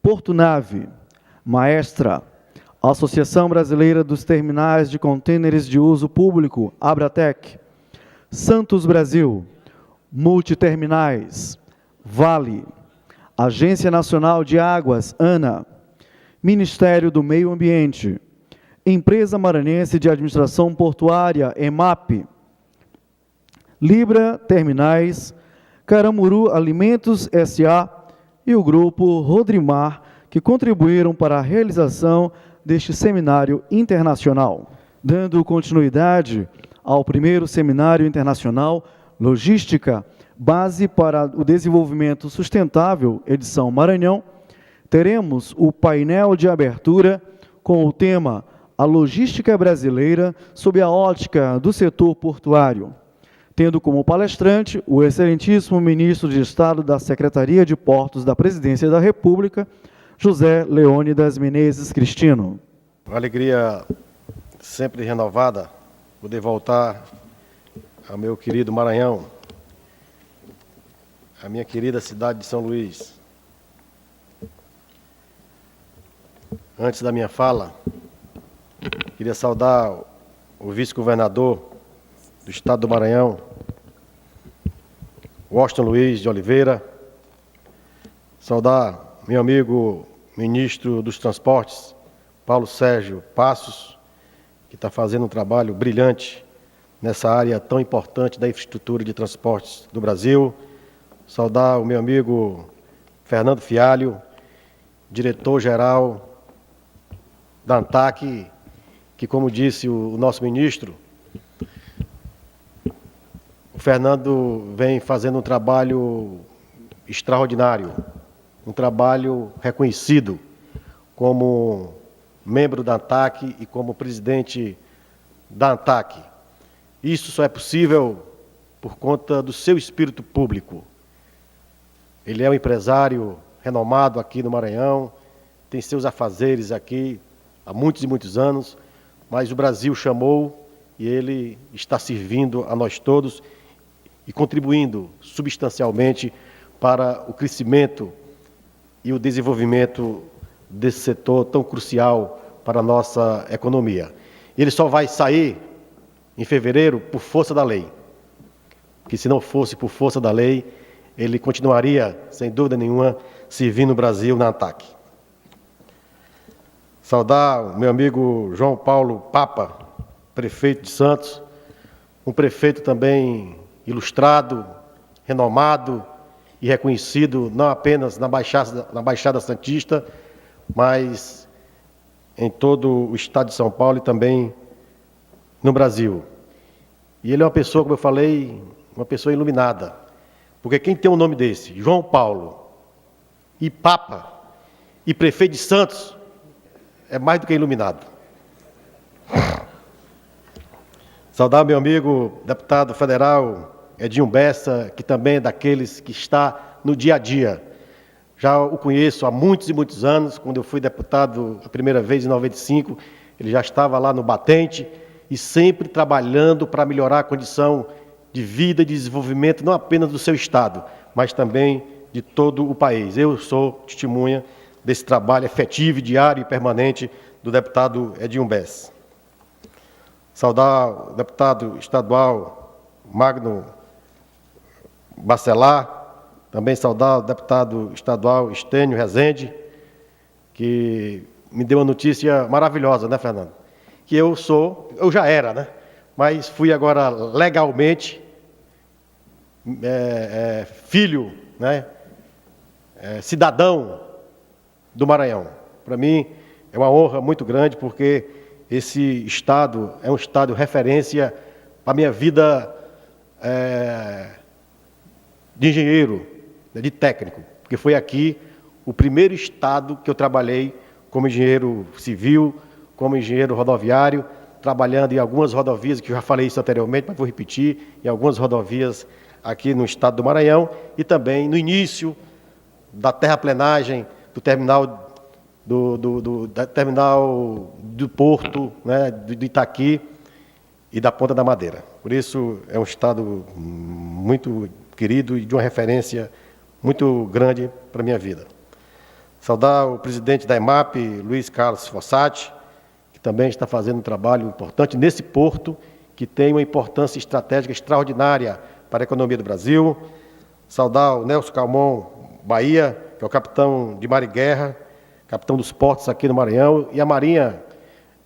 Portunave, Maestra, Associação Brasileira dos Terminais de Contêineres de Uso Público, Abratec, Santos Brasil, Multiterminais, Vale, Agência Nacional de Águas, ANA, Ministério do Meio Ambiente, Empresa Maranhense de Administração Portuária, EMAP, Libra Terminais, Caramuru Alimentos S.A. e o Grupo Rodrimar, que contribuíram para a realização deste seminário internacional. Dando continuidade ao primeiro Seminário Internacional Logística, Base para o Desenvolvimento Sustentável, edição Maranhão, teremos o painel de abertura com o tema A Logística Brasileira sob a ótica do setor portuário, tendo como palestrante o excelentíssimo Ministro de Estado da Secretaria de Portos da Presidência da República, José Leônidas Menezes Cristino. Uma alegria sempre renovada poder voltar ao meu querido Maranhão, a minha querida cidade de São Luís. Antes da minha fala, queria saudar o vice-governador do estado do Maranhão, Washington Luiz de Oliveira, saudar meu amigo ministro dos Transportes, Paulo Sérgio Passos, que está fazendo um trabalho brilhante nessa área tão importante da infraestrutura de transportes do Brasil, saudar o meu amigo Fernando Fialho, diretor-geral da ANTAC, que, como disse o nosso ministro, o Fernando vem fazendo um trabalho extraordinário, um trabalho reconhecido como membro da ANTAC e como presidente da ANTAC. Isso só é possível por conta do seu espírito público. Ele é um empresário renomado aqui no Maranhão, tem seus afazeres aqui há muitos e muitos anos, mas o Brasil chamou e ele está servindo a nós todos e contribuindo substancialmente para o crescimento e o desenvolvimento desse setor tão crucial para a nossa economia. Ele só vai sair em fevereiro por força da lei, que se não fosse por força da lei, ele continuaria, sem dúvida nenhuma, servindo o Brasil na ANTAC. Saudar o meu amigo João Paulo Papa, prefeito de Santos, um prefeito também ilustrado, renomado e reconhecido, não apenas na Baixada Santista, mas em todo o estado de São Paulo e também no Brasil. E ele é uma pessoa, como eu falei, uma pessoa iluminada, porque quem tem um nome desse, João Paulo, e Papa, e prefeito de Santos, é mais do que iluminado. Saudar meu amigo, deputado federal Edinho Bessa, que também é daqueles que está no dia a dia. Já o conheço há muitos e muitos anos, quando eu fui deputado a primeira vez em 95, ele já estava lá no batente e sempre trabalhando para melhorar a condição de vida e de desenvolvimento, não apenas do seu estado, mas também de todo o país. Eu sou testemunha desse trabalho efetivo, diário e permanente do deputado Edinho Bessa. Saudar o deputado estadual Magno Bacelar, também saudar o deputado estadual Estênio Rezende, que me deu uma notícia maravilhosa, né, Fernando? Que eu já era, né? Mas fui agora legalmente filho, né? Cidadão do Maranhão. Para mim é uma honra muito grande, porque esse estado é um estado referência para a minha vida de engenheiro, de técnico, porque foi aqui o primeiro estado que eu trabalhei como engenheiro civil, como engenheiro rodoviário, trabalhando em algumas rodovias, que eu já falei isso anteriormente, mas vou repetir, em algumas rodovias aqui no estado do Maranhão, e também no início da terraplenagem do terminal do Porto, né, do Itaqui e da Ponta da Madeira. Por isso, é um estado muito querido e de uma referência muito grande para a minha vida. Saudar o presidente da EMAP, Luiz Carlos Fossati, que também está fazendo um trabalho importante nesse porto, que tem uma importância estratégica extraordinária para a economia do Brasil. Saudar o Nelson Calmon Bahia, que é o capitão de mar e guerra, capitão dos portos aqui no Maranhão. E a Marinha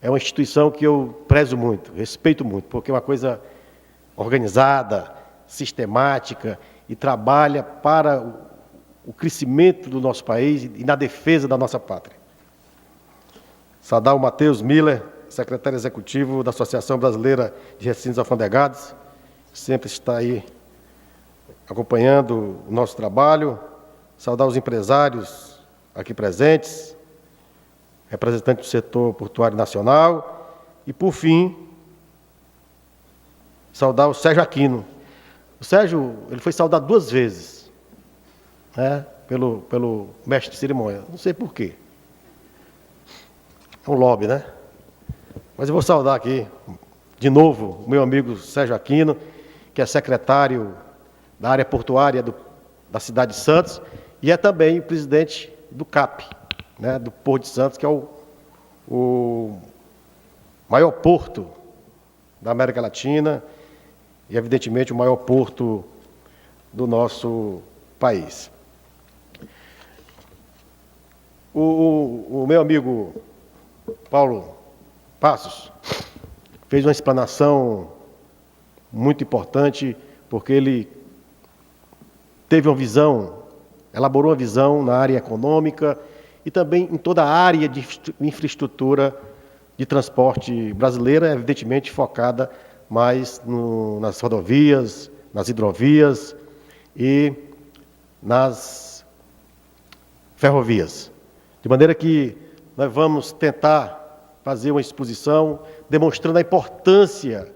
é uma instituição que eu prezo muito, respeito muito, porque é uma coisa organizada, sistemática e trabalha para o crescimento do nosso país e na defesa da nossa pátria. Saudar o Matheus Miller, secretário executivo da Associação Brasileira de Recintos Alfandegados, que sempre está aí acompanhando o nosso trabalho. Saudar os empresários aqui presentes, representantes do setor portuário nacional. E, por fim, saudar o Sérgio Aquino. O Sérgio, ele foi saudado 2 vezes, né, pelo mestre de cerimônia. Não sei por quê. É um lobby, né? Mas eu vou saudar aqui, de novo, o meu amigo Sérgio Aquino, que é secretário da área portuária da cidade de Santos e é também o presidente do CAP, né, do Porto de Santos, que é o maior porto da América Latina e, evidentemente, o maior porto do nosso país. O meu amigo Paulo Passos fez uma explanação muito importante, porque ele teve uma visão, elaborou uma visão na área econômica e também em toda a área de infraestrutura de transporte brasileira, evidentemente focada mais nas rodovias, nas hidrovias e nas ferrovias. De maneira que nós vamos tentar fazer uma exposição demonstrando a importância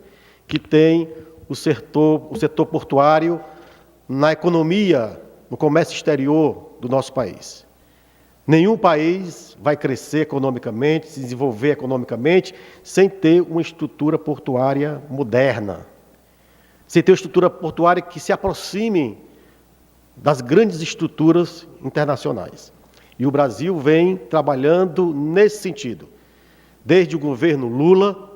que tem o setor portuário na economia, no comércio exterior do nosso país. Nenhum país vai crescer economicamente, se desenvolver economicamente, sem ter uma estrutura portuária moderna, sem ter uma estrutura portuária que se aproxime das grandes estruturas internacionais. E o Brasil vem trabalhando nesse sentido, desde o governo Lula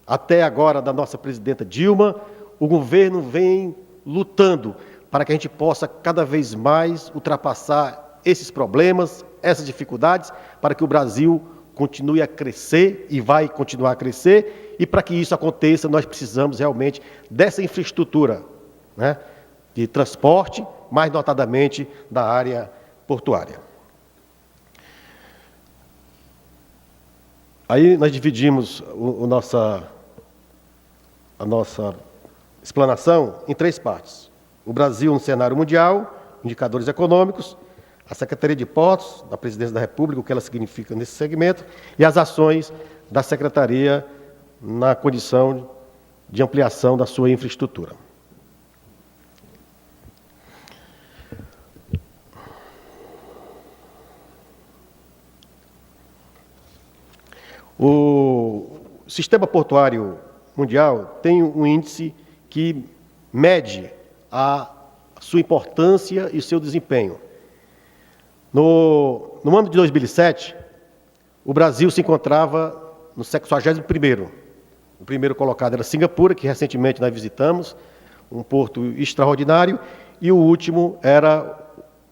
até agora da nossa presidenta Dilma. O governo vem lutando para que a gente possa cada vez mais ultrapassar esses problemas, essas dificuldades, para que o Brasil continue a crescer e vai continuar a crescer, e para que isso aconteça nós precisamos realmente dessa infraestrutura, né, de transporte, mais notadamente da área portuária. Aí nós dividimos a nossa explanação em 3 partes. O Brasil no cenário mundial, indicadores econômicos, a Secretaria de Portos, da Presidência da República, o que ela significa nesse segmento, e as ações da Secretaria na condição de ampliação da sua infraestrutura. O sistema portuário mundial tem um índice que mede a sua importância e o seu desempenho. No ano de 2007, o Brasil se encontrava no 61º. O primeiro colocado era Singapura, que recentemente nós visitamos, um porto extraordinário, e o último era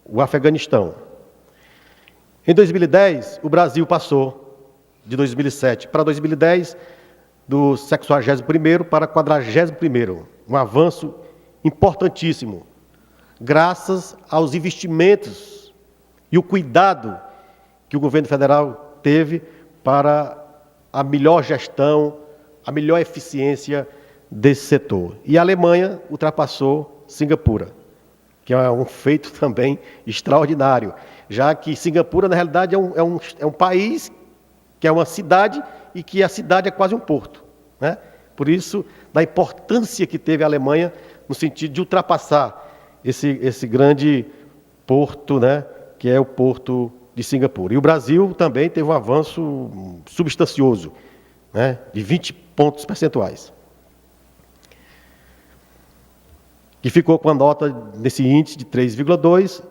o Afeganistão. Em 2010, o Brasil passou de 2007 para 2010, do 61º para 41º, um avanço importantíssimo, graças aos investimentos e o cuidado que o governo federal teve para a melhor gestão, a melhor eficiência desse setor. E a Alemanha ultrapassou Singapura, que é um feito também extraordinário, já que Singapura, na realidade, é um país que é uma cidade e que a cidade é quase um porto, né? Por isso, da importância que teve a Alemanha no sentido de ultrapassar esse grande porto, né, que é o porto de Singapura. E o Brasil também teve um avanço substancioso, né, de 20 pontos percentuais, que ficou com a nota nesse índice de 3,2,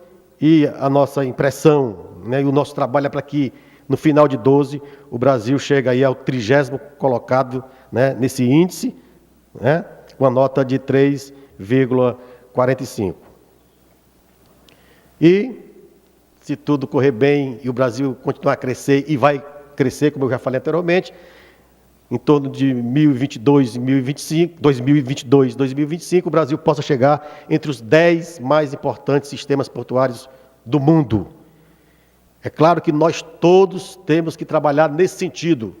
e a nossa impressão, né, e o nosso trabalho é para que, no final de 12, o Brasil chegue aí ao 30º colocado, né, nesse índice, né, com a nota de 3,45. E, se tudo correr bem e o Brasil continuar a crescer, e vai crescer, como eu já falei anteriormente, em torno de 2022 e 2025, o Brasil possa chegar entre os 10 mais importantes sistemas portuários do mundo. É claro que nós todos temos que trabalhar nesse sentido.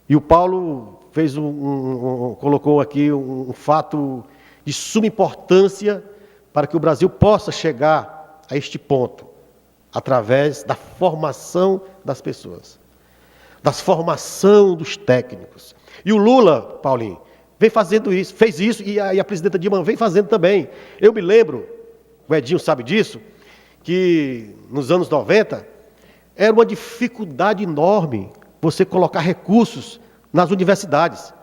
E o Paulo fez colocou aqui um fato de suma importância para que o Brasil possa chegar a este ponto, através da formação das pessoas, da formação dos técnicos. E o Lula, Paulinho, vem fazendo isso, fez isso, e a presidenta Dilma vem fazendo também. Eu me lembro, o Edinho sabe disso, que nos anos 90, era uma dificuldade enorme você colocar recursos nas universidades.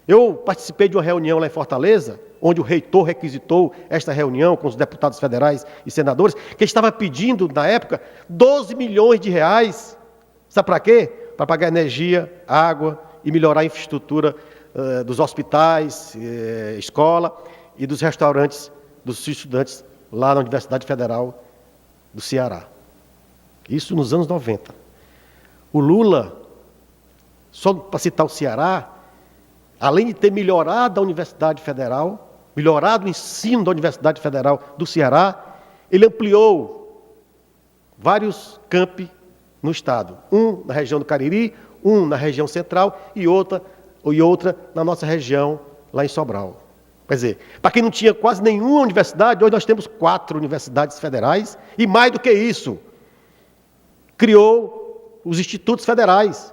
Eu participei de uma reunião lá em Fortaleza, onde o reitor requisitou esta reunião com os deputados federais e senadores, que estava pedindo, na época, 12 milhões de reais. Sabe para quê? Para pagar energia, água e melhorar a infraestrutura dos hospitais, escola e dos restaurantes dos estudantes lá na Universidade Federal do Ceará. Isso nos anos 90. O Lula, só para citar o Ceará, além de ter melhorado a Universidade Federal, melhorado o ensino da Universidade Federal do Ceará, ele ampliou vários campi no estado. Um na região do Cariri, um na região central e outra na nossa região, lá em Sobral. Quer dizer, para quem não tinha quase nenhuma universidade, hoje nós temos 4 universidades federais e mais do que isso, criou os institutos federais,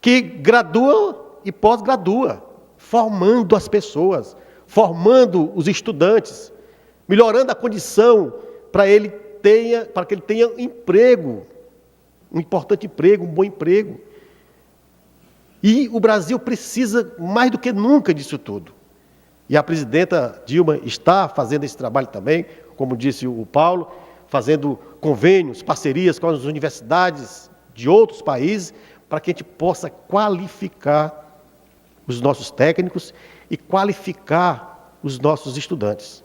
que graduam e pós-graduam, formando as pessoas, formando os estudantes, melhorando a condição para que ele tenha emprego, um importante emprego, um bom emprego. E o Brasil precisa mais do que nunca disso tudo. E a presidenta Dilma está fazendo esse trabalho também, como disse o Paulo, fazendo convênios, parcerias com as universidades de outros países, para que a gente possa qualificar os nossos técnicos e qualificar os nossos estudantes.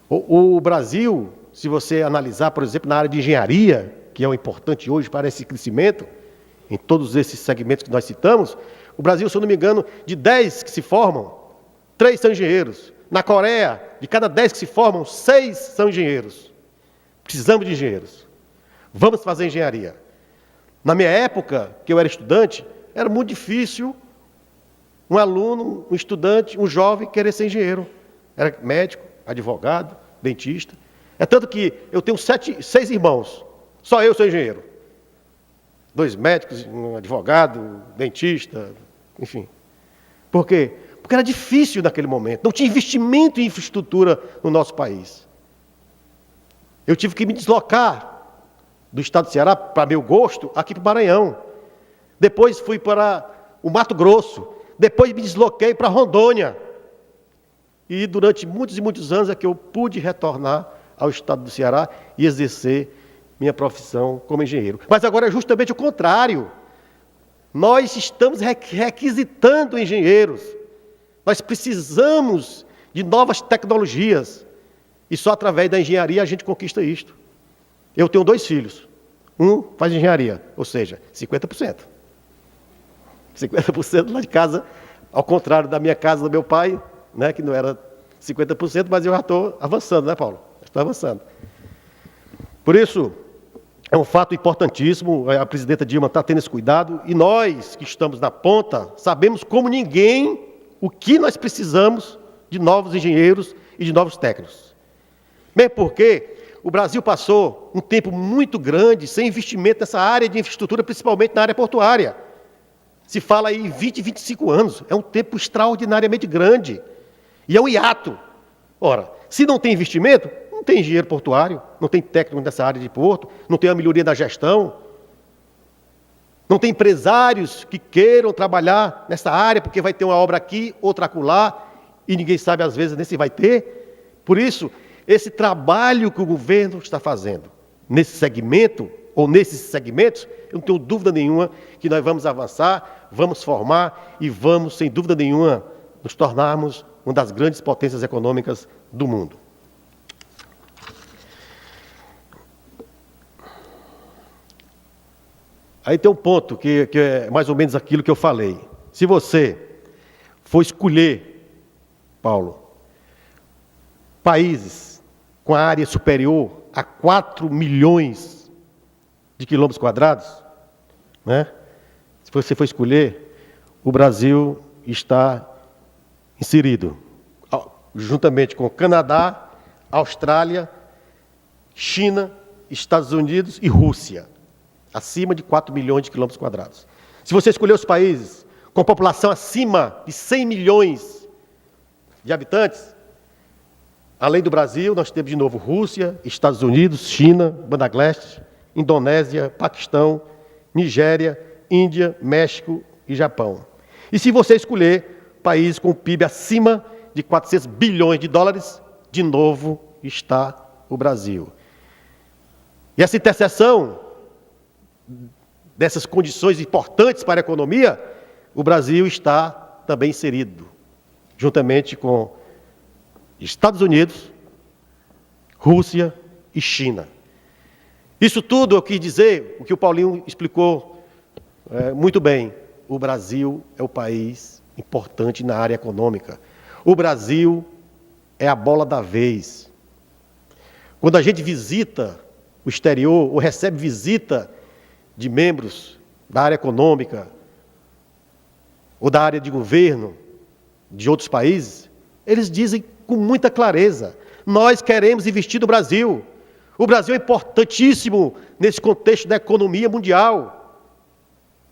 O Brasil, se você analisar, por exemplo, na área de engenharia, que é o importante hoje para esse crescimento, em todos esses segmentos que nós citamos, o Brasil, se eu não me engano, de 10 que se formam, 3 são engenheiros. Na Coreia, de cada 10 que se formam, 6 são engenheiros. Precisamos de engenheiros. Vamos fazer engenharia. Na minha época, que eu era estudante, era muito difícil um aluno, um estudante, um jovem querer ser engenheiro. Era médico, advogado, dentista. É tanto que eu tenho 6 irmãos, só eu sou engenheiro. 2 médicos, um advogado, dentista, enfim. Por quê? Porque era difícil naquele momento, não tinha investimento em infraestrutura no nosso país. Eu tive que me deslocar do estado do Ceará, para meu gosto, aqui para o Maranhão. Depois fui para o Mato Grosso, depois me desloquei para Rondônia. E durante muitos e muitos anos é que eu pude retornar ao estado do Ceará e exercer minha profissão como engenheiro. Mas agora é justamente o contrário. Nós estamos requisitando engenheiros. Nós precisamos de novas tecnologias. E só através da engenharia a gente conquista isto. Eu tenho 2 filhos. Um faz engenharia, ou seja, 50%. 50% lá de casa, ao contrário da minha casa, do meu pai, né, que não era 50%, mas eu já estou avançando, né, Paulo? Estou avançando. Por isso, é um fato importantíssimo, a presidenta Dilma está tendo esse cuidado, e nós que estamos na ponta, sabemos como ninguém o que nós precisamos de novos engenheiros e de novos técnicos. Mesmo porque o Brasil passou um tempo muito grande sem investimento nessa área de infraestrutura, principalmente na área portuária. Se fala aí em 20, 25 anos, é um tempo extraordinariamente grande, e é um hiato. Ora, se não tem investimento, não tem engenheiro portuário, não tem técnico nessa área de porto, não tem a melhoria da gestão, não tem empresários que queiram trabalhar nessa área, porque vai ter uma obra aqui, outra acolá, e ninguém sabe às vezes nem se vai ter. Por isso, esse trabalho que o governo está fazendo nesse segmento, ou nesses segmentos, eu não tenho dúvida nenhuma que nós vamos avançar, vamos formar e vamos, sem dúvida nenhuma, nos tornarmos uma das grandes potências econômicas do mundo. Aí tem um ponto que é mais ou menos aquilo que eu falei. Se você for escolher, Paulo, países com a área superior a 4 milhões de quilômetros quadrados, né? Se você for escolher, o Brasil está inserido, juntamente com Canadá, Austrália, China, Estados Unidos e Rússia, acima de 4 milhões de quilômetros quadrados. Se você escolher os países com população acima de 100 milhões de habitantes, além do Brasil, nós temos de novo Rússia, Estados Unidos, China, Bangladesh, Indonésia, Paquistão, Nigéria, Índia, México e Japão. E se você escolher países com PIB acima de 400 bilhões de dólares, de novo está o Brasil. E essa interseção dessas condições importantes para a economia, o Brasil está também inserido, juntamente com Estados Unidos, Rússia e China. Isso tudo eu quis dizer, o que o Paulinho explicou muito bem. O Brasil é o país importante na área econômica. O Brasil é a bola da vez. Quando a gente visita o exterior, ou recebe visita de membros da área econômica, ou da área de governo de outros países, eles dizem com muita clareza: nós queremos investir no Brasil. O Brasil é importantíssimo nesse contexto da economia mundial.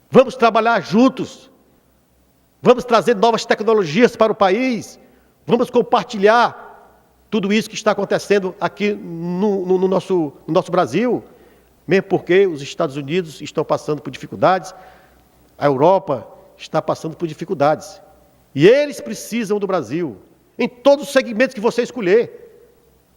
Vamos trabalhar juntos. Vamos trazer novas tecnologias para o país. Vamos compartilhar tudo isso que está acontecendo aqui no nosso Brasil. Mesmo porque os Estados Unidos estão passando por dificuldades, a Europa está passando por dificuldades. E eles precisam do Brasil, em todos os segmentos que você escolher.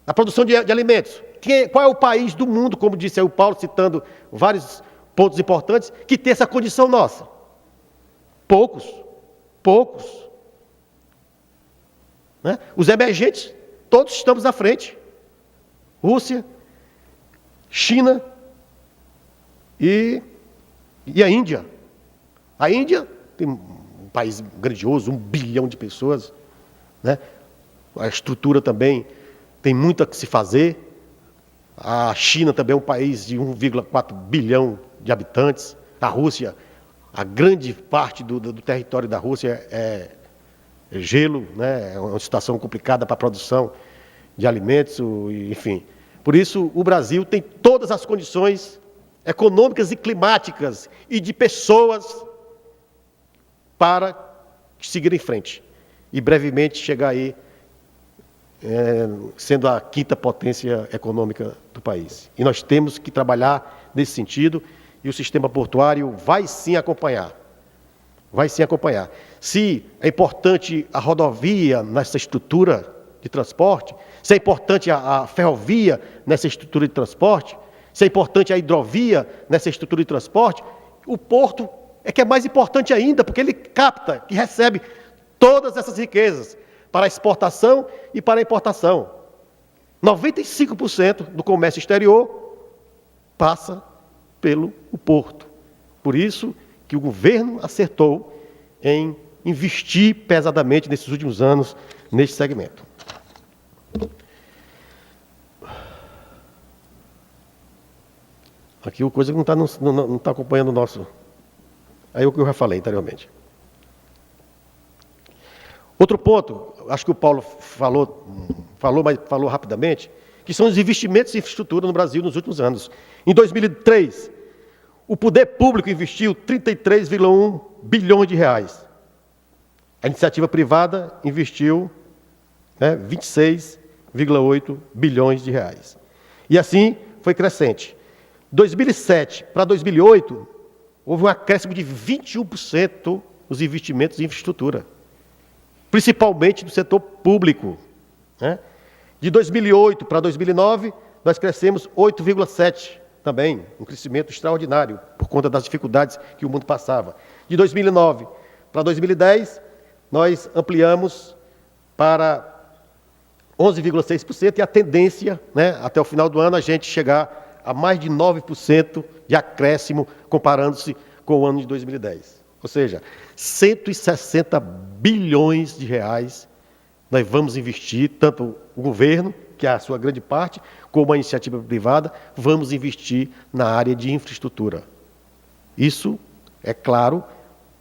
A produção de alimentos. Qual é o país do mundo, como disse aí o Paulo, citando vários pontos importantes, que tem essa condição nossa? Poucos. Né? Os emergentes, todos estamos à frente. Rússia, China e a Índia. A Índia tem um país grandioso, 1 bilhão de pessoas, né? A estrutura também tem muito a se fazer. A China também é um país de 1,4 bilhão de habitantes. A Rússia, a grande parte do território da Rússia é gelo, né? É uma situação complicada para a produção de alimentos, enfim. Por isso, o Brasil tem todas as condições econômicas e climáticas e de pessoas para seguir em frente e brevemente chegar aí sendo a 5ª potência econômica do país. E nós temos que trabalhar nesse sentido, e o sistema portuário vai sim acompanhar. Vai sim acompanhar. Se é importante a rodovia nessa estrutura de transporte, se é importante a ferrovia nessa estrutura de transporte, se é importante a hidrovia nessa estrutura de transporte, o porto é que é mais importante ainda, porque ele capta, que recebe todas essas riquezas para a exportação e para a importação. 95% do comércio exterior passa pelo porto. Por isso que o governo acertou em investir pesadamente nesses últimos anos neste segmento. Aqui o coisa que não está acompanhando o nosso... Aí o que eu já falei anteriormente. Outro ponto, acho que o Paulo mas falou rapidamente, que são os investimentos em infraestrutura no Brasil nos últimos anos. Em 2003, o poder público investiu 33,1 bilhões de reais. A iniciativa privada investiu 26,8 bilhões de reais. E assim foi crescente. 2007 para 2008, houve um acréscimo de 21% nos investimentos em infraestrutura, principalmente no setor público, né? De 2008 para 2009, nós crescemos 8,7%, também um crescimento extraordinário, por conta das dificuldades que o mundo passava. De 2009 para 2010, nós ampliamos para 11,6% e a tendência, né, até o final do ano, a gente chegar a mais de 9% de acréscimo, comparando-se com o ano de 2010. Ou seja, 160 bilhões de reais nós vamos investir, tanto o governo, que é a sua grande parte, como a iniciativa privada, vamos investir na área de infraestrutura. Isso, é claro,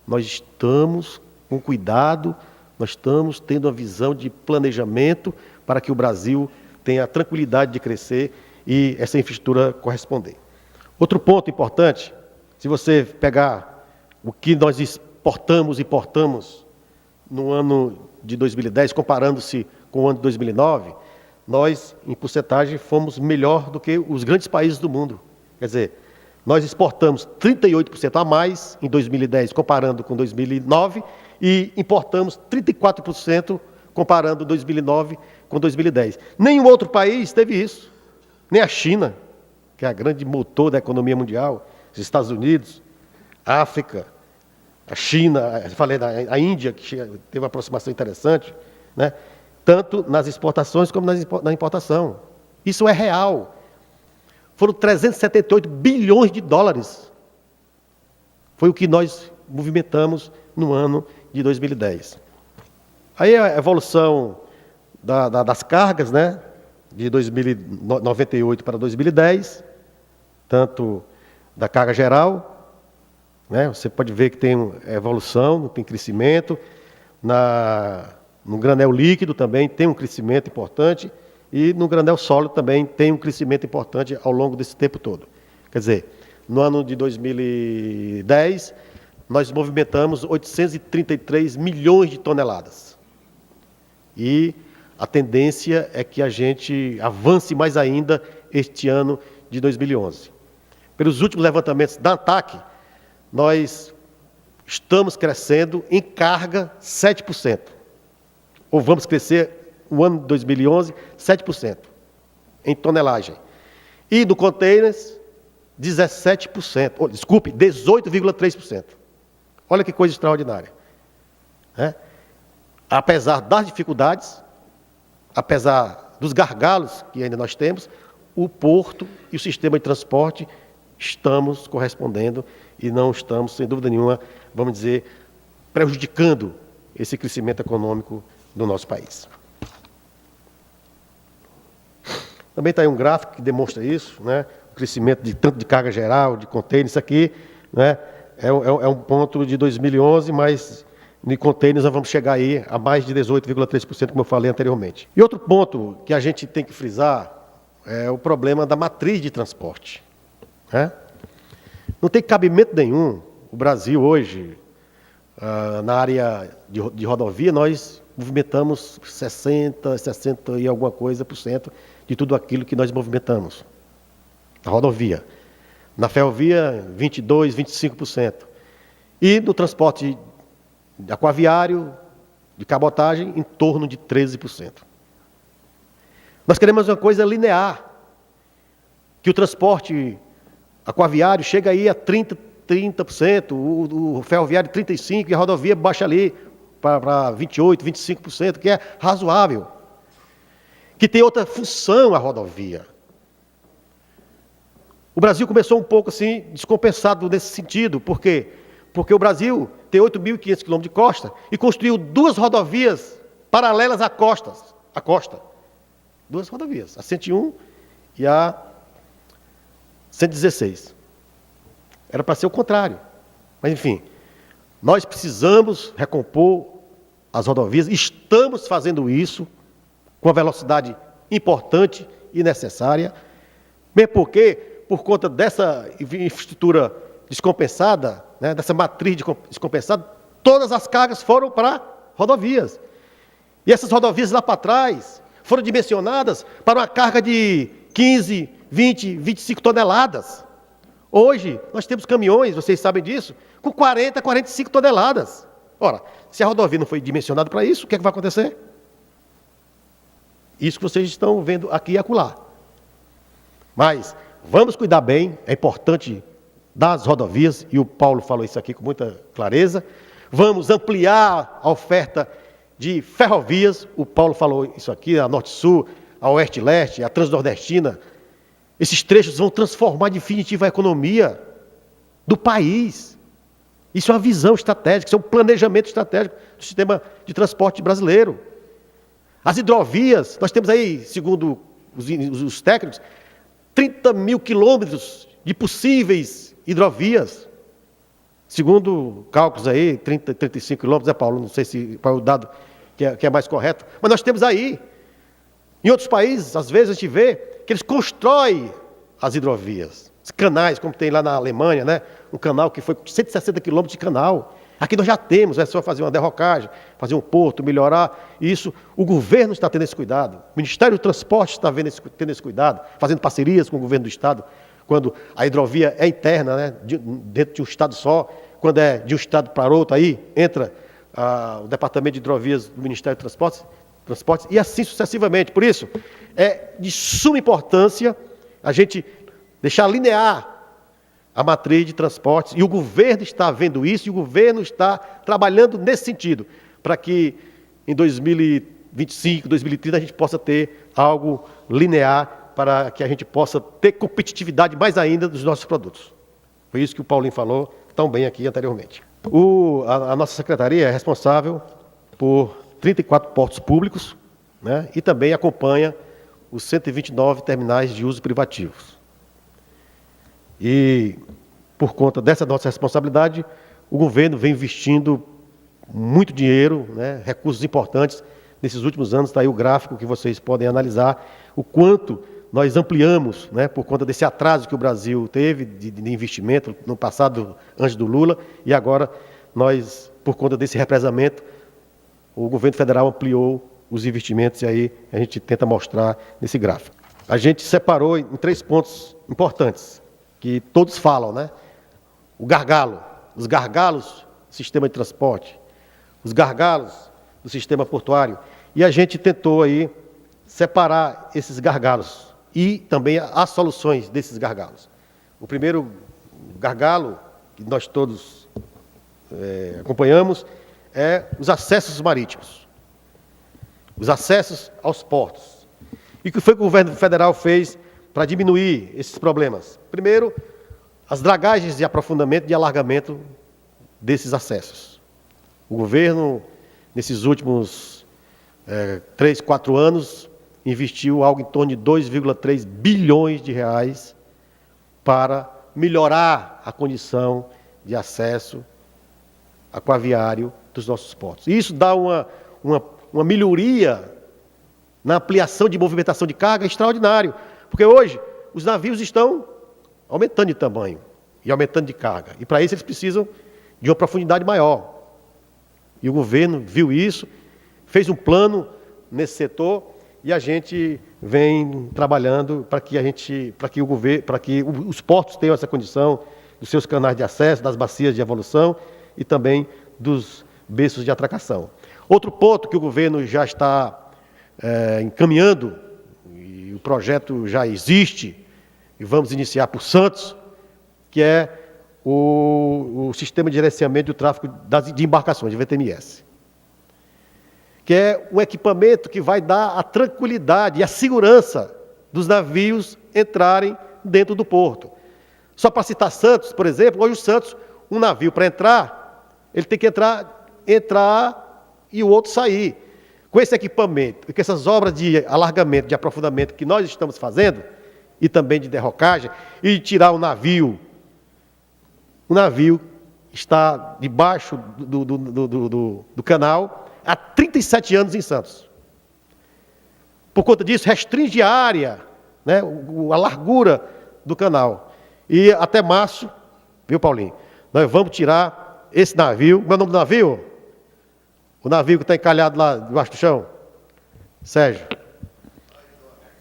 nós estamos com cuidado, nós estamos tendo uma visão de planejamento para que o Brasil tenha a tranquilidade de crescer e essa infraestrutura corresponder. Outro ponto importante, se você pegar o que nós exportamos e importamos no ano de 2010, comparando-se com o ano de 2009, nós, em porcentagem, fomos melhor do que os grandes países do mundo. Quer dizer, nós exportamos 38% a mais em 2010, comparando com 2009, e importamos 34%, comparando 2009 com 2010. Nenhum outro país teve isso. Nem a China, que é a grande motor da economia mundial, os Estados Unidos, a África, a China, falei a Índia, que teve uma aproximação interessante, né? Tanto nas exportações como na importação. Isso é real. Foram 378 bilhões de dólares. Foi o que nós movimentamos no ano de 2010. Aí a evolução das cargas, né, de 98 para 2010, tanto da carga geral, né, você pode ver que tem evolução, tem crescimento, no granel líquido também tem um crescimento importante, e no granel sólido também tem um crescimento importante ao longo desse tempo todo. Quer dizer, no ano de 2010, nós movimentamos 833 milhões de toneladas. E a tendência é que a gente avance mais ainda este ano de 2011. Pelos últimos levantamentos da ANTAQ, nós estamos crescendo em carga 7%. Ou vamos crescer o ano de 2011, 7% em tonelagem. E no containers, 17%. Desculpe, 18,3%. Olha que coisa extraordinária. Apesar das dificuldades, apesar dos gargalos que ainda nós temos, o porto e o sistema de transporte estamos correspondendo e não estamos, sem dúvida nenhuma, vamos dizer, prejudicando esse crescimento econômico do nosso país. Também está aí um gráfico que demonstra isso, né? O crescimento tanto de carga geral, de containers, isso aqui, né? É um ponto de 2011, mas em containers nós vamos chegar aí a mais de 18,3%, como eu falei anteriormente. E outro ponto que a gente tem que frisar é o problema da matriz de transporte. Né? Não tem cabimento nenhum o Brasil hoje, na área de rodovia, nós movimentamos 60 e alguma coisa por cento de tudo aquilo que nós movimentamos. Na rodovia. Na ferrovia, 22%, 25%. E no transporte aquaviário, de cabotagem, em torno de 13%. Nós queremos uma coisa linear, que o transporte aquaviário chega aí a 30%, o ferroviário 35%, e a rodovia baixa ali para 28%, 25%, que é razoável. Que tem outra função a rodovia. O Brasil começou um pouco assim, descompensado nesse sentido. Por quê? Porque o Brasil tem 8.500 quilômetros de costa e construiu duas rodovias paralelas à costa. Duas rodovias, a 101 e a 116. Era para ser o contrário. Mas, enfim, nós precisamos recompor as rodovias, estamos fazendo isso com uma velocidade importante e necessária, bem porque, por conta dessa infraestrutura descompensada, né, dessa matriz descompensada, todas as cargas foram para rodovias. E essas rodovias lá para trás foram dimensionadas para uma carga de 15, 20, 25 toneladas. Hoje, nós temos caminhões, vocês sabem disso, com 40, 45 toneladas. Ora, se a rodovia não foi dimensionada para isso, o que é que vai acontecer? Isso que vocês estão vendo aqui e acolá. Mas vamos cuidar bem, é importante, das rodovias, e o Paulo falou isso aqui com muita clareza. Vamos ampliar a oferta de ferrovias, o Paulo falou isso aqui, a Norte-Sul, a Oeste-Leste, a Transnordestina. Esses trechos vão transformar definitivamente a economia do país. Isso é uma visão estratégica, isso é um planejamento estratégico do sistema de transporte brasileiro. As hidrovias, nós temos aí, segundo os técnicos, 30 mil quilômetros de possíveis hidrovias. Segundo cálculos aí, 30, 35 quilômetros, Paulo? Não sei se qual é o dado que é mais correto. Mas nós temos aí. Em outros países, às vezes a gente vê que eles constroem as hidrovias. Os canais, como tem lá na Alemanha, né? Um canal que foi 160 quilômetros de canal. Aqui nós já temos, é só fazer uma derrocagem, fazer um porto, melhorar isso. O governo está tendo esse cuidado. O Ministério do Transporte está tendo esse cuidado, fazendo parcerias com o governo do Estado, quando a hidrovia é interna, né? Dentro de um Estado só. Quando é de um Estado para outro, aí entra o Departamento de Hidrovias do Ministério do Transportes, e assim sucessivamente. Por isso, é de suma importância a gente deixar linear a matriz de transportes, e o governo está vendo isso, e o governo está trabalhando nesse sentido, para que em 2025, 2030, a gente possa ter algo linear, para que a gente possa ter competitividade mais ainda dos nossos produtos. Foi isso que o Paulinho falou tão bem aqui anteriormente. A nossa secretaria é responsável por 34 portos públicos, né, e também acompanha os 129 terminais de uso privativos. E, por conta dessa nossa responsabilidade, o governo vem investindo muito dinheiro, né, recursos importantes nesses últimos anos. Está aí o gráfico que vocês podem analisar, o quanto nós ampliamos, né, por conta desse atraso que o Brasil teve de investimento no passado, antes do Lula, e agora nós, por conta desse represamento, o governo federal ampliou os investimentos, e aí a gente tenta mostrar nesse gráfico. A gente separou em 3 pontos importantes, que todos falam, né? O gargalo, os gargalos do sistema de transporte, os gargalos do sistema portuário, e a gente tentou aí separar esses gargalos e também as soluções desses gargalos. O primeiro gargalo, que nós todos acompanhamos, é os acessos marítimos, os acessos aos portos. E o que foi que o governo federal fez para diminuir esses problemas? Primeiro, as dragagens de aprofundamento e de alargamento desses acessos. O governo, nesses últimos 3, 4 anos, investiu algo em torno de 2,3 bilhões de reais para melhorar a condição de acesso aquaviário dos nossos portos. Isso dá uma melhoria na ampliação de movimentação de carga extraordinário, porque hoje os navios estão aumentando de tamanho e aumentando de carga, e para isso eles precisam de uma profundidade maior. E o governo viu isso, fez um plano nesse setor, e a gente vem trabalhando para que os portos tenham essa condição dos seus canais de acesso, das bacias de evolução e também dos berços de atracação. Outro ponto que o governo já está encaminhando, e o projeto já existe, e vamos iniciar por Santos, que é o Sistema de Gerenciamento do Tráfego de Embarcações, de VTMS. Que é um equipamento que vai dar a tranquilidade e a segurança dos navios entrarem dentro do porto. Só para citar Santos, por exemplo, hoje o Santos, um navio para entrar, ele tem que entrar e o outro sair. Com esse equipamento e com essas obras de alargamento, de aprofundamento que nós estamos fazendo, e também de derrocagem, e de tirar o navio está debaixo do canal há 37 anos em Santos. Por conta disso, restringe a área, né, a largura do canal. E até março, viu, Paulinho, nós vamos tirar esse navio. Qual é o nome do navio? O navio que está encalhado lá debaixo do chão? Sérgio.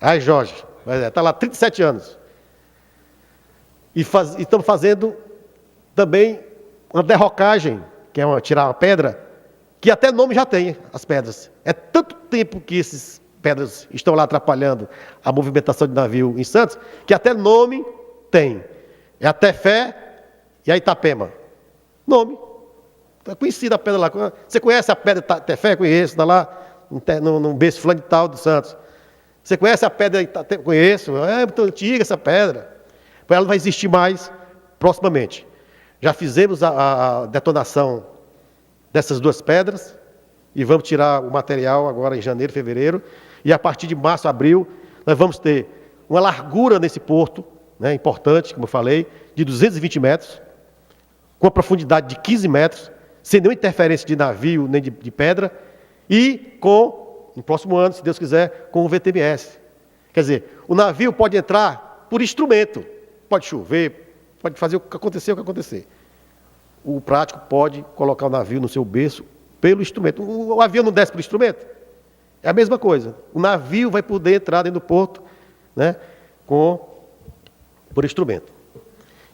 Ai, Jorge. Está lá há 37 anos. E estamos fazendo também uma derrocagem, que é tirar uma pedra, que até nome já tem, as pedras. É tanto tempo que esses pedras estão lá atrapalhando a movimentação de navio em Santos, que até nome tem. É a Tefé e a Itapema. Nome. Está conhecida a pedra lá. Você conhece a pedra Tefé? Conheço, está lá no berço fulano de tal de Santos. Você conhece a pedra Itapema? Conheço. É muito antiga essa pedra. Ela não vai existir mais proximamente. Já fizemos a detonação dessas duas pedras e vamos tirar o material agora em janeiro, fevereiro. E a partir de março, abril, nós vamos ter uma largura nesse porto, né, importante, como eu falei, de 220 metros, com a profundidade de 15 metros, sem nenhuma interferência de navio nem de pedra, e no próximo ano, se Deus quiser, com o VTMS. Quer dizer, o navio pode entrar por instrumento, pode chover, pode fazer o que acontecer. O prático pode colocar o navio no seu berço pelo instrumento. O avião não desce pelo instrumento? É a mesma coisa. O navio vai poder entrar dentro do porto, né, por instrumento.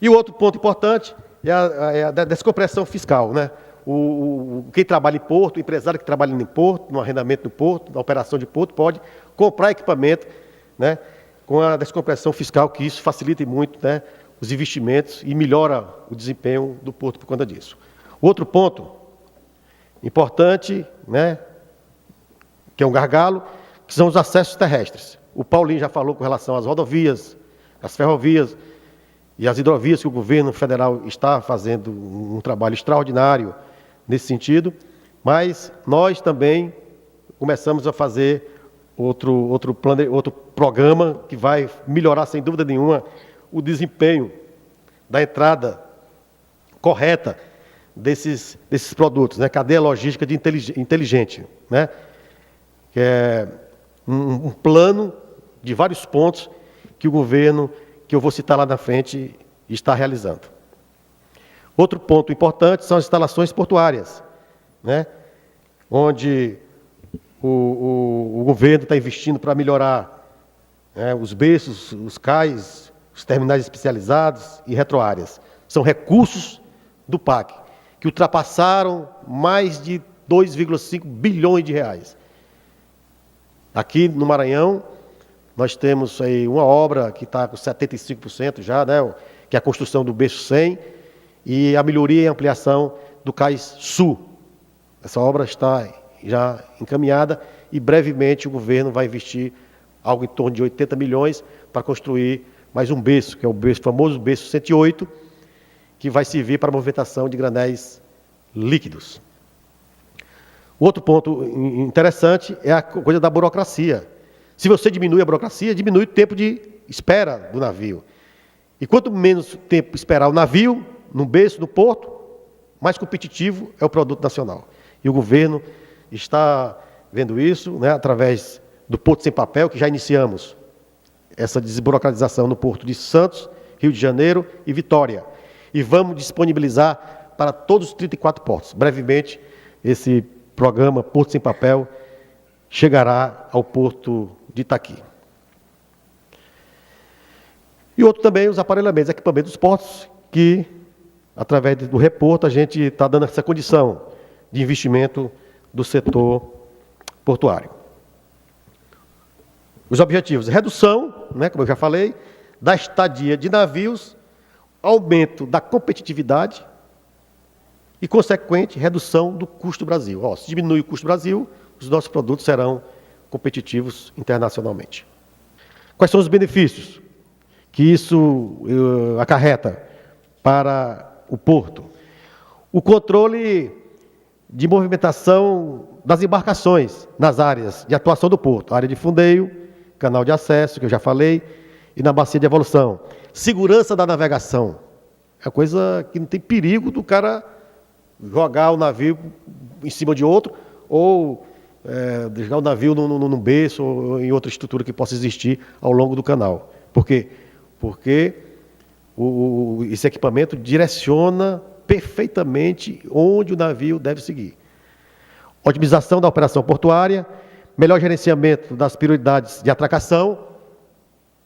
E o outro ponto importante é a descompressão fiscal, né? Quem trabalha em porto, o empresário que trabalha em porto, no arrendamento do porto, na operação de porto, pode comprar equipamento, né, com a descompressão fiscal, que isso facilita muito, né, os investimentos e melhora o desempenho do porto por conta disso. Outro ponto importante, né, que é um gargalo, que são os acessos terrestres. O Paulinho já falou com relação às rodovias, às ferrovias e às hidrovias, que o governo federal está fazendo um trabalho extraordinário nesse sentido, mas nós também começamos a fazer outro programa que vai melhorar, sem dúvida nenhuma, o desempenho da entrada correta desses produtos, né? Cadeia logística de inteligente, né? Que é um plano de vários pontos que o governo, que eu vou citar lá na frente, está realizando. Outro ponto importante são as instalações portuárias, né? Onde o governo está investindo para melhorar, né, os berços, os cais, os terminais especializados e retroáreas. São recursos do PAC, que ultrapassaram mais de 2,5 bilhões de reais. Aqui no Maranhão, nós temos aí uma obra que está com 75% já, né, que é a construção do berço 100 e a melhoria e ampliação do Cais Sul. Essa obra está já encaminhada e brevemente o governo vai investir algo em torno de 80 milhões para construir mais um berço, que é o famoso berço 108, que vai servir para a movimentação de granéis líquidos. Outro ponto interessante é a coisa da burocracia. Se você diminui a burocracia, diminui o tempo de espera do navio. E quanto menos tempo esperar o navio, no berço, no porto, mais competitivo é o produto nacional. E o governo está vendo isso, né, através do Porto Sem Papel, que já iniciamos essa desburocratização no Porto de Santos, Rio de Janeiro e Vitória. E vamos disponibilizar para todos os 34 portos. Brevemente, esse programa Porto Sem Papel chegará ao Porto de Itaqui. E outro também, os aparelhamentos, equipamentos dos portos, que, através do reporto, a gente está dando essa condição de investimento do setor portuário. Os objetivos: redução, né, como eu já falei, da estadia de navios, aumento da competitividade e, consequente, redução do custo do Brasil. Se diminui o custo do Brasil, os nossos produtos serão competitivos internacionalmente. Quais são os benefícios que isso acarreta para o porto? O controle de movimentação das embarcações nas áreas de atuação do porto, área de fundeio, canal de acesso, que eu já falei, e na bacia de evolução. Segurança da navegação. É uma coisa que não tem perigo do cara jogar o navio em cima de outro, ou jogar o navio num berço ou em outra estrutura que possa existir ao longo do canal. Por quê? Porque esse equipamento direciona perfeitamente onde o navio deve seguir. Otimização da operação portuária, melhor gerenciamento das prioridades de atracação,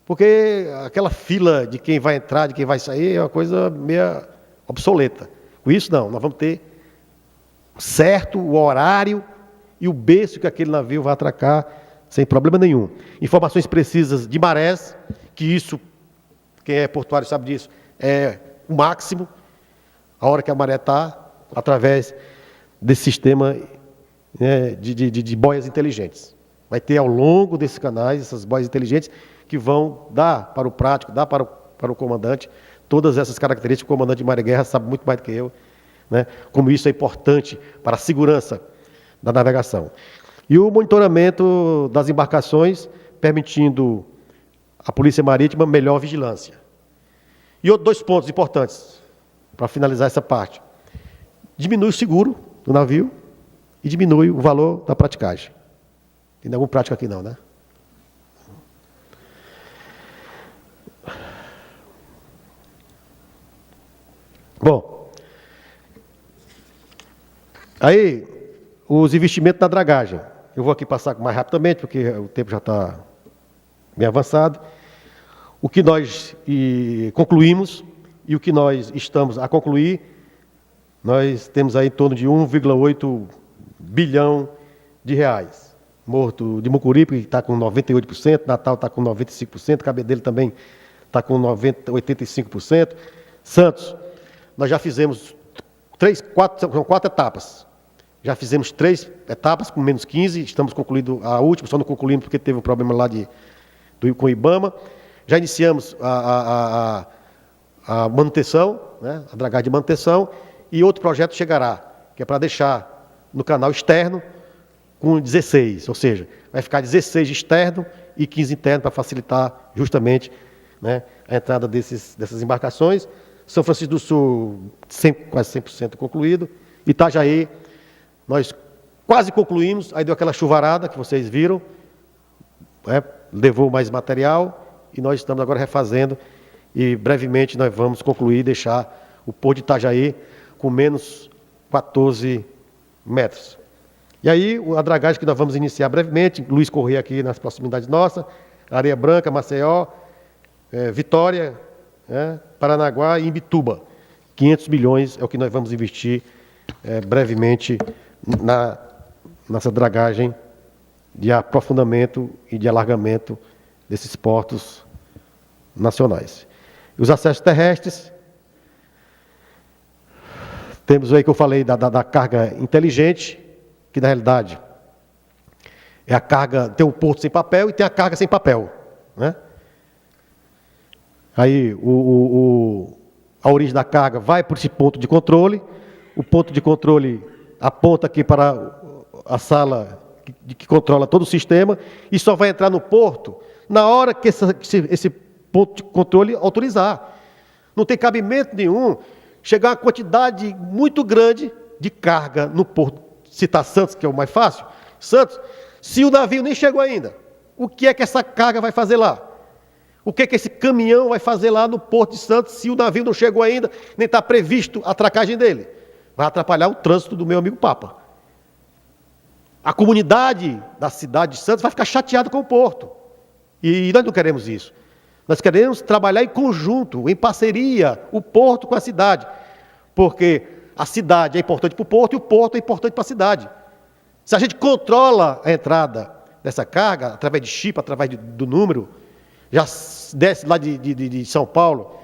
porque aquela fila de quem vai entrar, de quem vai sair, é uma coisa meio obsoleta. Com isso, não, nós vamos ter certo o horário e o berço que aquele navio vai atracar sem problema nenhum. Informações precisas de marés, que isso, quem é portuário sabe disso, é o máximo, a hora que a maré está, através desse sistema, né, de boias inteligentes. Vai ter ao longo desses canais, essas boias inteligentes, que vão dar para o prático, dar para o comandante, todas essas características. O comandante de Mar e Guerra sabe muito mais do que eu, né, como isso é importante para a segurança da navegação. E o monitoramento das embarcações, permitindo à Polícia Marítima melhor vigilância. E outros 2 pontos importantes, para finalizar essa parte. Diminui o seguro do navio e diminui o valor da praticagem. Tem algum prático aqui não, né? Bom, aí os investimentos na dragagem. Eu vou aqui passar mais rapidamente, porque o tempo já está bem avançado. O que nós concluímos e o que nós estamos a concluir, nós temos aí em torno de 1,8 bilhão de reais. Morto de Mucuripe está com 98%, Natal está com 95%, Cabedelo também está com 85%. Santos, nós já fizemos 4 etapas. Já fizemos 3 etapas com menos 15, estamos concluindo a última, só não concluímos porque teve um problema lá com o IBAMA. Já iniciamos a manutenção, né, a dragagem de manutenção, e outro projeto chegará, que é para deixar no canal externo com 16, ou seja, vai ficar 16 externo e 15 interno para facilitar justamente, né, a entrada dessas embarcações. São Francisco do Sul, quase 100% concluído. Itajaí, nós quase concluímos, aí deu aquela chuvarada que vocês viram, levou mais material e nós estamos agora refazendo e brevemente nós vamos concluir e deixar o porto de Itajaí com menos 14 metros. E aí a dragagem que nós vamos iniciar brevemente, Luiz Correia aqui nas proximidades nossas, Areia Branca, Maceió, Vitória, Paranaguá e Imbituba. 500 milhões é o que nós vamos investir brevemente nessa dragagem de aprofundamento e de alargamento desses portos nacionais. E os acessos terrestres, temos aí que eu falei da carga inteligente, que na realidade é a carga, tem o porto sem papel e tem a carga sem papel, né? Aí a origem da carga vai para esse ponto de controle, o ponto de controle aponta aqui para a sala que controla todo o sistema e só vai entrar no porto na hora que esse ponto de controle autorizar. Não tem cabimento nenhum chegar uma quantidade muito grande de carga no porto. Citar Santos, que é o mais fácil. Santos, se o navio nem chegou ainda, o que é que essa carga vai fazer lá? O que é que esse caminhão vai fazer lá no Porto de Santos se o navio não chegou ainda, nem está previsto a atracagem dele? Vai atrapalhar o trânsito do meu amigo Papa. A comunidade da cidade de Santos vai ficar chateada com o porto. E nós não queremos isso. Nós queremos trabalhar em conjunto, em parceria, o porto com a cidade. Porque a cidade é importante para o porto e o porto é importante para a cidade. Se a gente controla a entrada dessa carga, através de chip, através do número, já desce lá de São Paulo,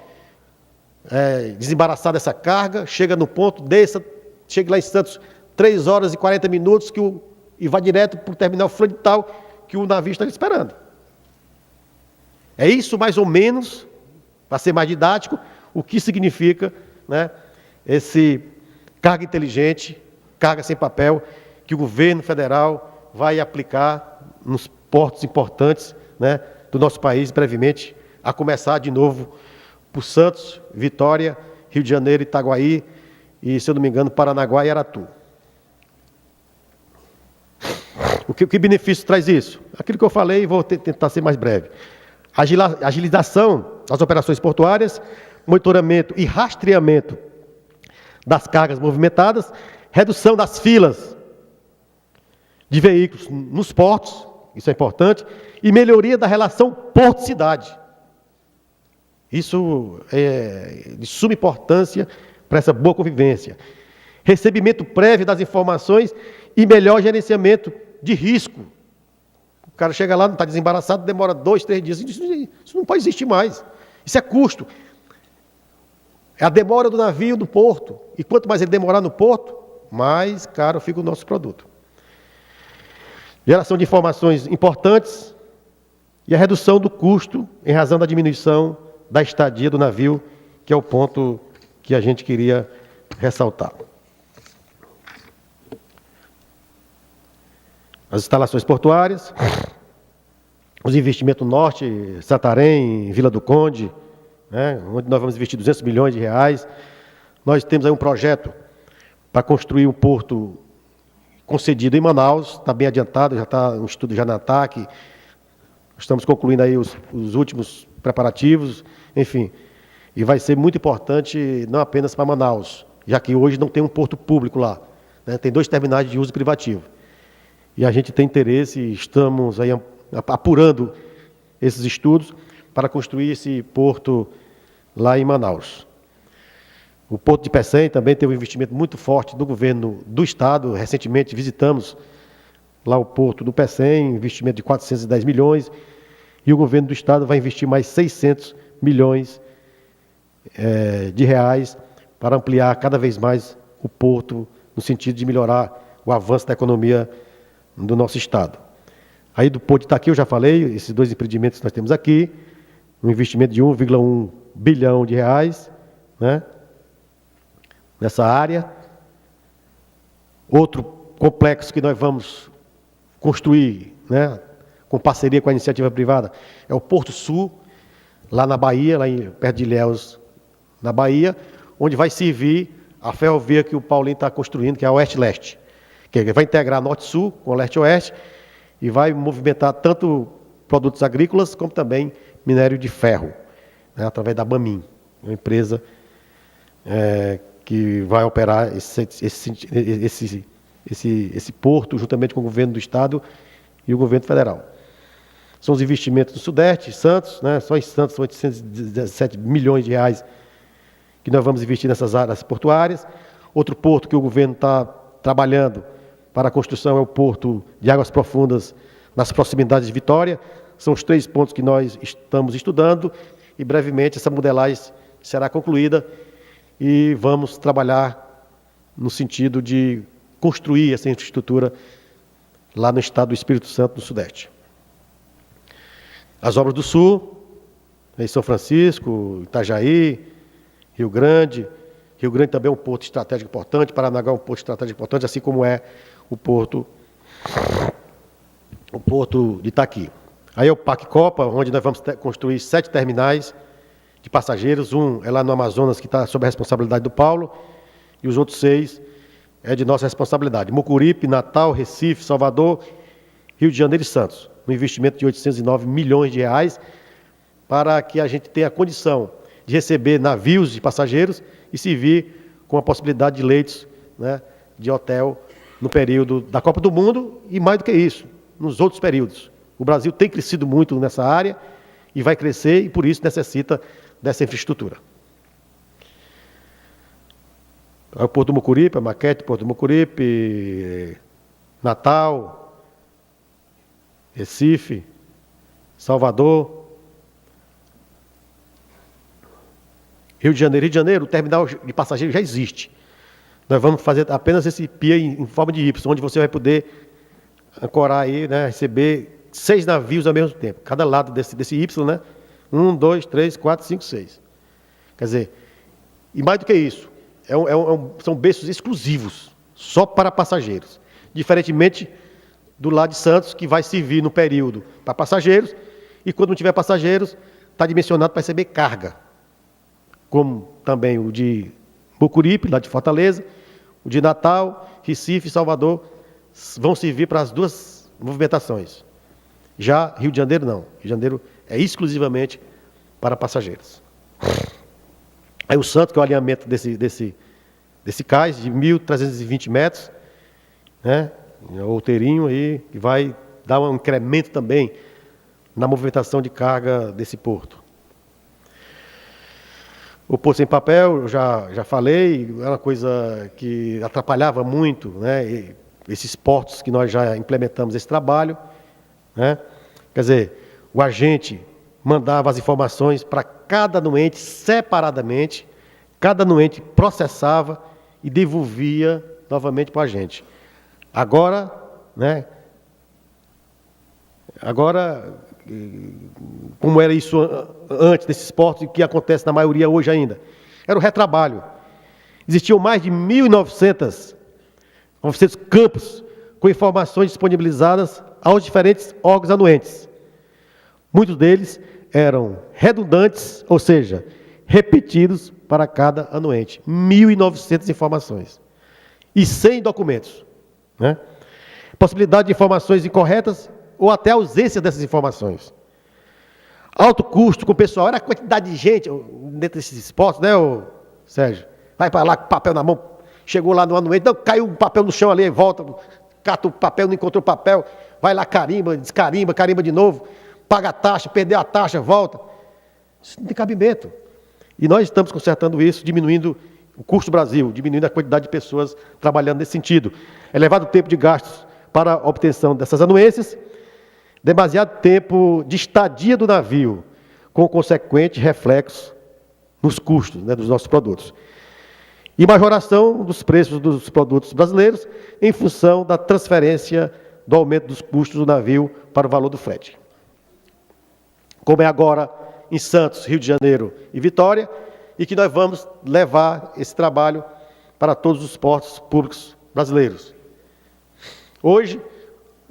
desembaraçada essa carga, chega no ponto, desça, chega lá em Santos, 3 horas e 40 minutos, e vai direto para o terminal fulano de tal, que o navio está esperando. É isso mais ou menos, para ser mais didático, o que significa, né, esse carga inteligente, carga sem papel, que o governo federal vai aplicar nos portos importantes, né, do nosso país, brevemente, a começar de novo por Santos, Vitória, Rio de Janeiro, Itaguaí e, se eu não me engano, Paranaguá e Aratu. Que benefício traz isso? Aquilo que eu falei, vou tentar ser mais breve. Agilização das operações portuárias, monitoramento e rastreamento das cargas movimentadas, redução das filas de veículos nos portos, isso é importante, e melhoria da relação porto-cidade. Isso é de suma importância para essa boa convivência. Recebimento prévio das informações e melhor gerenciamento de risco. O cara chega lá, não está desembaraçado, demora 2, 3 dias. Isso não pode existir mais. Isso é custo. É a demora do navio no porto. E quanto mais ele demorar no porto, mais caro fica o nosso produto. Geração de informações importantes e a redução do custo em razão da diminuição da estadia do navio, que é o ponto que a gente queria ressaltar. As instalações portuárias, os investimentos no norte, Santarém, Vila do Conde, né, onde nós vamos investir 200 milhões de reais. Nós temos aí um projeto para construir um porto concedido em Manaus, está bem adiantado, já está um estudo já na ANTAQ, estamos concluindo aí os últimos preparativos, enfim. E vai ser muito importante, não apenas para Manaus, já que hoje não tem um porto público lá, né, tem 2 terminais de uso privativo. E a gente tem interesse, estamos aí apurando esses estudos para construir esse porto lá em Manaus. O Porto de Pecém também teve um investimento muito forte do governo do Estado. Recentemente visitamos lá o Porto do Pecém, investimento de 410 milhões, e o governo do Estado vai investir mais 600 milhões de reais para ampliar cada vez mais o porto, no sentido de melhorar o avanço da economia do nosso Estado. Aí do Porto de Itaqui, eu já falei, esses 2 empreendimentos que nós temos aqui, um investimento de 1,1 bilhão de reais, né, nessa área. Outro complexo que nós vamos construir, né, com parceria com a iniciativa privada, é o Porto Sul, lá na Bahia, perto de Ilhéus, na Bahia, onde vai servir a ferrovia que o Paulinho está construindo, que é a Oeste-Leste, que vai integrar Norte-Sul com Leste-Oeste e vai movimentar tanto produtos agrícolas como também minério de ferro, né, através da Bamin, uma empresa que vai operar esse porto juntamente com o governo do Estado e o governo federal. São os investimentos do Sudeste, Santos, né, só em Santos são 817 milhões de reais que nós vamos investir nessas áreas portuárias. Outro porto que o governo está trabalhando para a construção é o Porto de Águas Profundas, nas proximidades de Vitória. São os 3 pontos que nós estamos estudando e brevemente essa modelagem será concluída e vamos trabalhar no sentido de construir essa infraestrutura lá no estado do Espírito Santo, no Sudeste. As obras do Sul, em São Francisco, Itajaí, Rio Grande. Rio Grande também é um porto estratégico importante, Paranaguá é um porto estratégico importante, assim como é o porto de Itaqui. Aí é o Parque Copa, onde nós vamos construir 7 terminais de passageiros. Um é lá no Amazonas, que está sob a responsabilidade do Paulo, e os outros 6 é de nossa responsabilidade. Mucuripe, Natal, Recife, Salvador, Rio de Janeiro e Santos. Um investimento de 809 milhões de reais para que a gente tenha a condição de receber navios de passageiros e servir com a possibilidade de leitos, né, de hotel no período da Copa do Mundo e, mais do que isso, nos outros períodos. O Brasil tem crescido muito nessa área e vai crescer e, por isso, necessita dessa infraestrutura. O Porto do Mucuripe, a maquete, Porto do Mucuripe, Natal, Recife, Salvador, Rio de Janeiro. Rio de Janeiro, o terminal de passageiros já existe. Nós vamos fazer apenas esse pia em forma de Y, onde você vai poder ancorar aí, né, receber 6 navios ao mesmo tempo. Cada lado desse Y, né? 1, 2, 3, 4, 5, 6. Quer dizer, e mais do que isso, são berços exclusivos, só para passageiros. Diferentemente do lado de Santos, que vai servir no período para passageiros, e quando não tiver passageiros, está dimensionado para receber carga. Como também o de Mucuripe, lá de Fortaleza, o de Natal, Recife e Salvador, vão servir para as 2 movimentações. Já Rio de Janeiro não. Rio de Janeiro é exclusivamente para passageiros. Aí o Santos, que é o alinhamento desse cais de 1.320 metros, né? O outeirinho aí, que vai dar um incremento também na movimentação de carga desse porto. O Porto Sem Papel, eu já falei, era uma coisa que atrapalhava muito, né, esses portos que nós já implementamos esse trabalho, né? Quer dizer, o agente mandava as informações para cada anuente separadamente, cada anuente processava e devolvia novamente para o agente. Agora, né? Agora, como era isso antes desses portos, e que acontece na maioria hoje ainda, era o retrabalho. Existiam mais de 1.900 campos com informações disponibilizadas aos diferentes órgãos anuentes. Muitos deles eram redundantes, ou seja, repetidos para cada anuente. 1.900 informações. E 100 documentos, né? Possibilidade de informações incorretas ou até ausência dessas informações. Alto custo com o pessoal. Era a quantidade de gente dentro desses esportes, né, Sérgio? Vai para lá com papel na mão. Chegou lá no anuente, não, caiu um papel no chão ali, volta, cata o papel, não encontrou o papel, vai lá, carimba, descarimba, carimba de novo, paga a taxa, perdeu a taxa, volta. Isso não tem cabimento. E nós estamos consertando isso, diminuindo o custo do Brasil, diminuindo a quantidade de pessoas trabalhando nesse sentido. Elevado o tempo de gastos para a obtenção dessas anuências, demasiado tempo de estadia do navio, com consequente reflexo nos custos, né, dos nossos produtos. E majoração dos preços dos produtos brasileiros em função da transferência do aumento dos custos do navio para o valor do frete. Como é agora em Santos, Rio de Janeiro e Vitória, e que nós vamos levar esse trabalho para todos os portos públicos brasileiros. Hoje,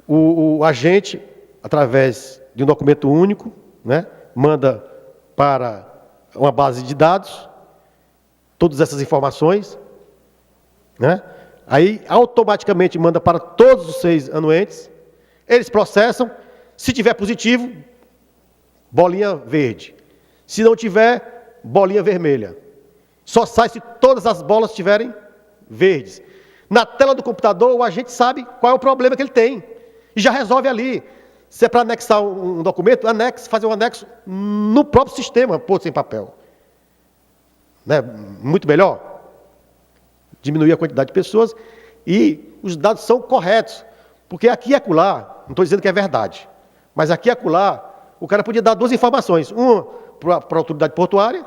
o agente, através de um documento único, né, manda para uma base de dados todas essas informações, né? Aí automaticamente manda para todos os 6 anuentes, eles processam, se tiver positivo, bolinha verde, se não tiver, bolinha vermelha. Só sai se todas as bolas estiverem verdes. Na tela do computador, o agente sabe qual é o problema que ele tem e já resolve ali. Se é para anexar um documento, fazer um anexo no próprio sistema, posto em papel. Né? Muito melhor. Diminuir a quantidade de pessoas e os dados são corretos. Porque aqui e acolá, não estou dizendo que é verdade, mas aqui e acolá, o cara podia dar 2 informações. Uma para a autoridade portuária,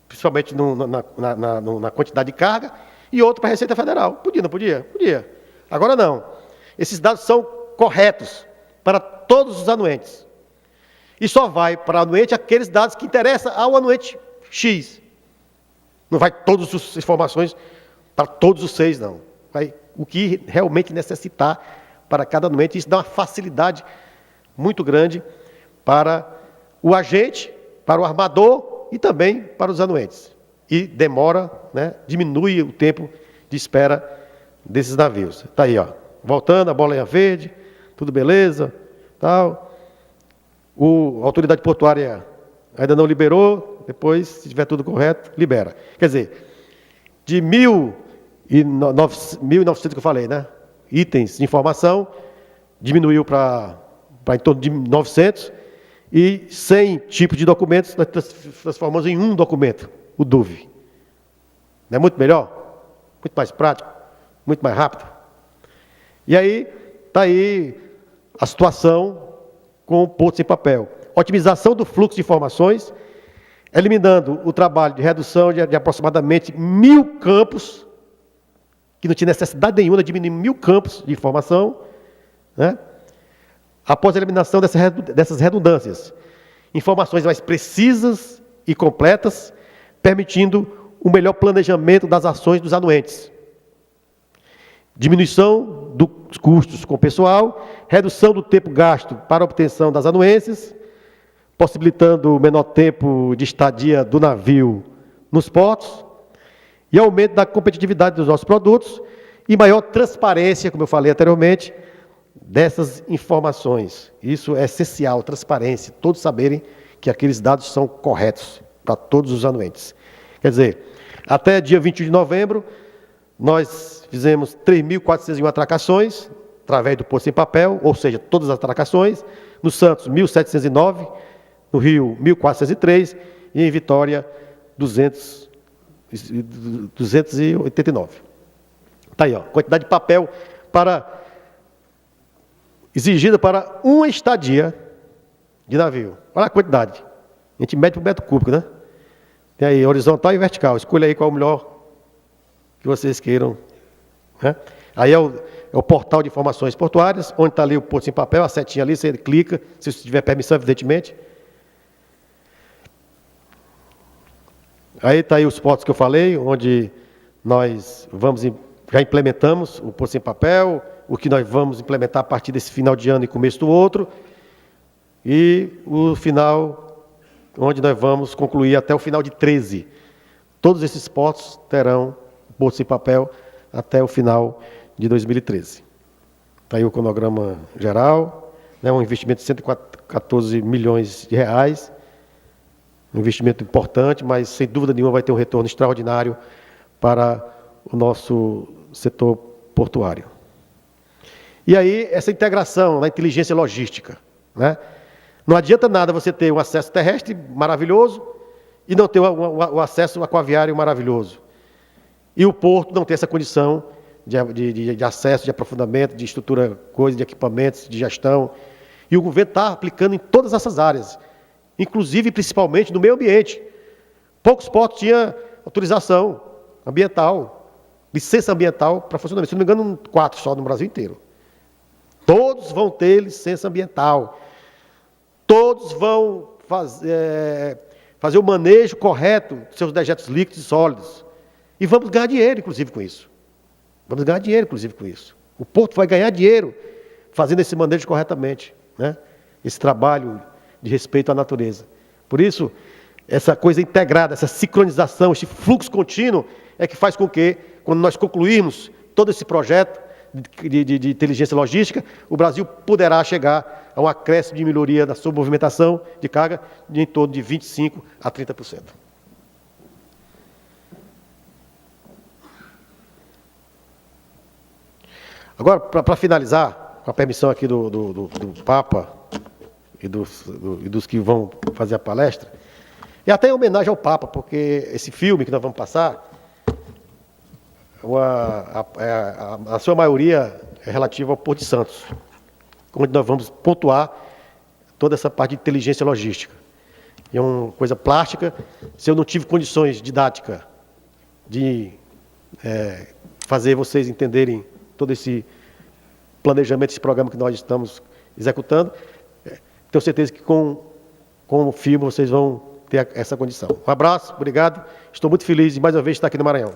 principalmente na quantidade de carga, e outra para a Receita Federal. Podia, não podia? Podia. Agora não. Esses dados são corretos para todos os anuentes. E só vai para o anuente aqueles dados que interessam ao anuente X. Não vai todas as informações para todos os 6, não. Vai o que realmente necessitar para cada anuente. Isso dá uma facilidade muito grande para o agente, para o armador e também para os anuentes. E demora, né, diminui o tempo de espera desses navios. Está aí, ó, voltando, a bolinha verde, tudo beleza, tal. A autoridade portuária ainda não liberou, depois, se tiver tudo correto, libera. Quer dizer, de 1.900 que eu falei, né, itens de informação, diminuiu para em torno de 900, e 100 tipos de documentos nós transformamos em um documento, o DUV. Não é muito melhor? Muito mais prático? Muito mais rápido? E aí, está aí a situação com o posto em papel. Otimização do fluxo de informações, eliminando o trabalho de redução de aproximadamente 1.000 campos, que não tinha necessidade nenhuma de diminuir 1.000 campos de informação, né? Após a eliminação dessas redundâncias, informações mais precisas e completas, permitindo o melhor planejamento das ações dos anuentes. Diminuição dos custos com o pessoal, redução do tempo gasto para a obtenção das anuências, possibilitando o menor tempo de estadia do navio nos portos, e aumento da competitividade dos nossos produtos e maior transparência, como eu falei anteriormente, dessas informações. Isso é essencial, transparência, todos saberem que aqueles dados são corretos para todos os anuentes. Quer dizer, até dia 21 de novembro, nós fizemos 3.401 atracações, através do posto em papel, ou seja, todas as atracações, no Santos, 1.709, no Rio, 1.403, e em Vitória, 289. Está aí, ó, quantidade de papel para exigida para uma estadia de navio. Olha a quantidade. A gente mede por metro cúbico, né? Tem aí horizontal e vertical. Escolha aí qual é o melhor que vocês queiram, né? Aí é o portal de informações portuárias, onde está ali o Porto Sem Papel, a setinha ali, você clica, se você tiver permissão, evidentemente. Aí está aí os portos que eu falei, onde nós já implementamos o Porto Sem Papel, o que nós vamos implementar a partir desse final de ano e começo do outro, e o final, onde nós vamos concluir até o final de 13. Todos esses portos terão Porto Sem Papel até o final de 2013. Está aí o cronograma geral, né, um investimento de 114 milhões de reais, um investimento importante, mas sem dúvida nenhuma vai ter um retorno extraordinário para o nosso setor portuário. E aí, essa integração na inteligência logística, né? Não adianta nada você ter um acesso terrestre maravilhoso e não ter o acesso aquaviário maravilhoso. E o porto não ter essa condição de acesso, de aprofundamento, de estrutura, de equipamentos, de gestão. E o governo está aplicando em todas essas áreas, inclusive, principalmente, no meio ambiente. Poucos portos tinham autorização ambiental, licença ambiental para funcionamento. Se não me engano, 4 só no Brasil inteiro. Todos vão ter licença ambiental. Todos vão fazer o manejo correto dos seus dejetos líquidos e sólidos. E vamos ganhar dinheiro, inclusive, com isso. Vamos ganhar dinheiro, inclusive, com isso. O porto vai ganhar dinheiro fazendo esse manejo corretamente, né? Esse trabalho de respeito à natureza. Por isso, essa coisa integrada, essa sincronização, esse fluxo contínuo é que faz com que, quando nós concluirmos todo esse projeto de inteligência logística, o Brasil poderá chegar a um acréscimo de melhoria da sua movimentação de carga de em torno de 25% a 30%. Agora, para finalizar, com a permissão aqui do Papa e dos que vão fazer a palestra, e até em homenagem ao Papa, porque esse filme que nós vamos passar, a sua maioria é relativa ao Porto de Santos, onde nós vamos pontuar toda essa parte de inteligência logística. É uma coisa plástica. Se eu não tive condições didáticas de fazer vocês entenderem todo esse planejamento, esse programa que nós estamos executando, tenho certeza que com o filme vocês vão ter essa condição. Um abraço, obrigado. Estou muito feliz de mais uma vez estar aqui no Maranhão.